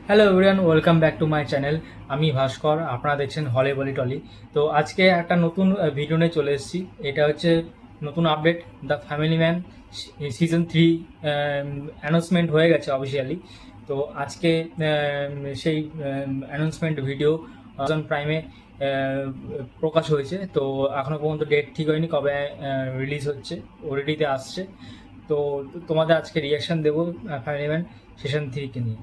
Hello everyone, welcome back to my channel. আমি ভাস্কর, আপনারা দেখছেন হলে বলি টলি। তো আজকে একটা নতুন ভিডিও নিয়ে চলে এসেছি। এটা হচ্ছে নতুন update, the family Man season 3 announcement হয়ে গেছে অফিসিয়ালি। তো আজকে সেই অ্যানাউন্সমেন্ট ভিডিও অ্যামাজন প্রাইমে প্রকাশ হয়েছে। তো এখনও পর্যন্ত ডেট ঠিক হয়নি কবে রিলিজ হচ্ছে, ওটিটিতে আসছে। তো তোমাদের আজকে রিয়াকশান দেবো ফ্যামিলি ম্যান সিজন 3কে নিয়ে।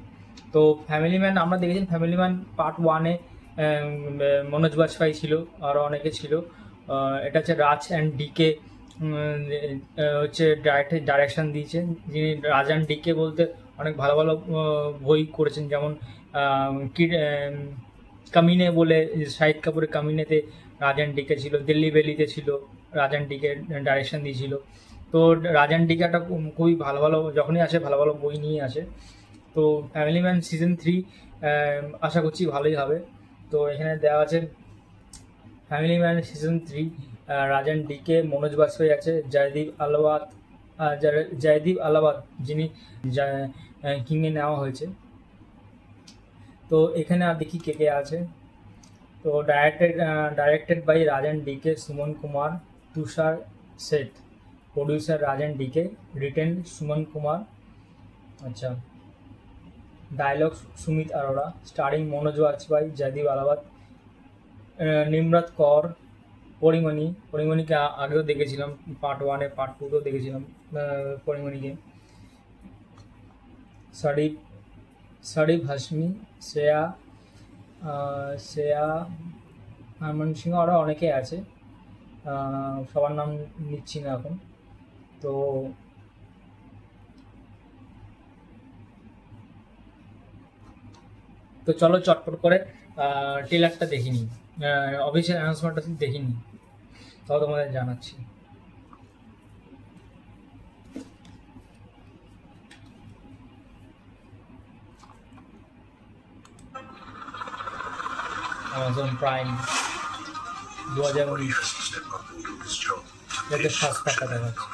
তো ফ্যামিলি ম্যান আমরা দেখেছি, ফ্যামিলি ম্যান পার্ট 1-এ মনোজ বাজপাই ছিল, আরও অনেকে ছিল। এটা হচ্ছে রাজ অ্যান্ড ডিকে হচ্ছে ডাইরেকশন দিয়েছেন, যিনি রাজ অ্যান্ড ডিকে বলতে অনেক ভালো ভালো বই করেছেন, যেমন কামিনে বলে, শাহিদ কাপুরের কামিনেতে রাজ অ্যান্ড ডিকে ছিল, দিল্লি বেলিতে ছিল, রাজ অ্যান্ড ডিকে ডাইরেকশন দিয়েছিল। তো রাজ অ্যান্ড ডিকে একটা খুবই ভালো ভালো, যখনই আসে ভালো ভালো বই নিয়ে আসে। তো ফ্যামিলি ম্যান সিজন 3 আশা করছি ভালোই হবে। তো এখানে দেওয়া আছে Family Man season 3, Raj and DK, Manoj Bajpayee আছে, জয়দীপ আলাবাদ যিনি কিংয়ে নেওয়া হয়েছে। তো এখানে আর দেখি কে কে আছে। তো directed by Raj and DK, Suman Kumar, Tushar Seth, producer Raj and DK, written Suman Kumar. আচ্ছা, ডায়লগ সুমিত अरोड़ा, স্টারিং মনোজ বাজপাই, জয়দীপ আলাবাদ, নিমরাত কর, পরিমণিকে আগেও দেখেছিলাম, পার্ট 1-এ, পার্ট 2তেও দেখেছিলাম পরিমণিকে। শরীফ হাশমি, শ্রেয়া হারমান সিংহ, আরও অনেকে আছে, সবার নাম নিচ্ছি না এখন। তো তো চলো চটপট করে ট্রেলারটা দেখিনি, অফিসিয়াল অ্যানাউন্সমেন্টটা দেখিনি, তাও তোমাদের জানাচ্ছি। অ্যামাজন প্রাইম 2019, এদের ফার্স্ট পার্টটা দেখাচ্ছে।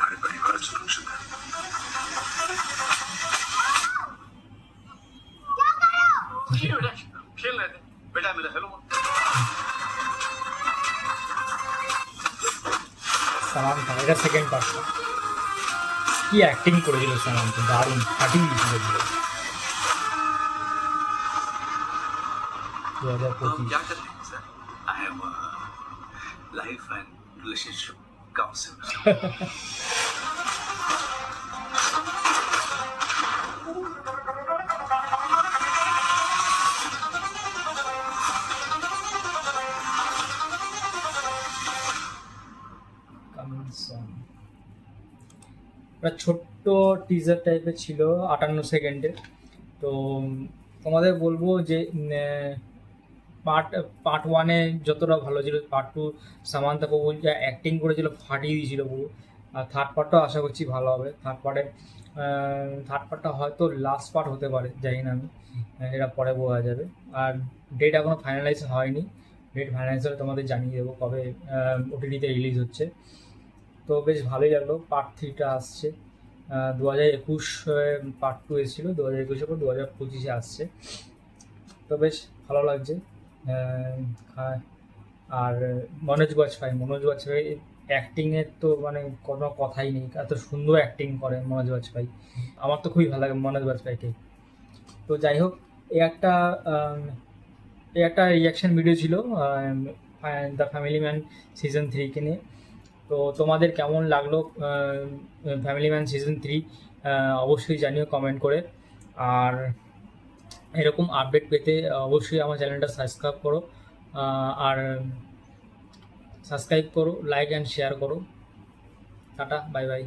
खेल रहे थे बेटा मेरा हेलो সালমান খান, এটা সেকেন্ড পার্টটা। কি অ্যাক্টিং করেছিল সালমান খান, দারুণ ফাটিয়ে দিয়েছিল পুরো। तो हम 2025। क्या करते हैं sir I am life and relationship counsellor একটা ছোট্ট টিজার টাইপের ছিল, 58 সেকেন্ডের। তো তোমাদের বলবো যে পার্ট 1-এ যতটা ভালো ছিল, পার্ট 2 সামান্তা কপুর যা অ্যাক্টিং করেছিল ফাটিয়ে দিয়েছিল পুরো। আর থার্ড পার্টটাও আশা করছি ভালো হবে। থার্ড পার্টটা হয়তো লাস্ট পার্ট হতে পারে, জানি না আমি, এটা পরে বোঝা যাবে। আর ডেট এখনও ফাইনালাইজ হয়নি, ডেট ফাইনালাইজ হলে তোমাদের জানিয়ে দেবো কবে ওটিটিতে রিলিজ হচ্ছে। তো বেশ ভালোই লাগলো। পার্ট 3টা আসছে 2021, পার্ট 2 এসেছিলো 2021, পর 2025-এ আসছে। তো বেশ ভালো লাগছে। আর মনোজ বাজপাই অ্যাক্টিংয়ের তো মানে কোনো কথাই নেই, এত সুন্দর অ্যাক্টিং করে মনোজ বাজপাই। আমার তো খুবই ভালো লাগে মনোজ বাজপাইকে। তো যাই হোক, এই একটা এই একটা রিয়াকশান ভিডিও ছিল দ্য ফ্যামিলি ম্যান সিজন 3কে নিয়ে। তো তোমাদের কেমন লাগলো ফ্যামিলি ম্যান সিজন 3, অবশ্যই জানিও কমেন্ট করে। আর এরকম আপডেট পেতে অবশ্যই আমার চ্যানেলটা সাবস্ক্রাইব করো, লাইক অ্যান্ড শেয়ার করো। Tata, bye bye.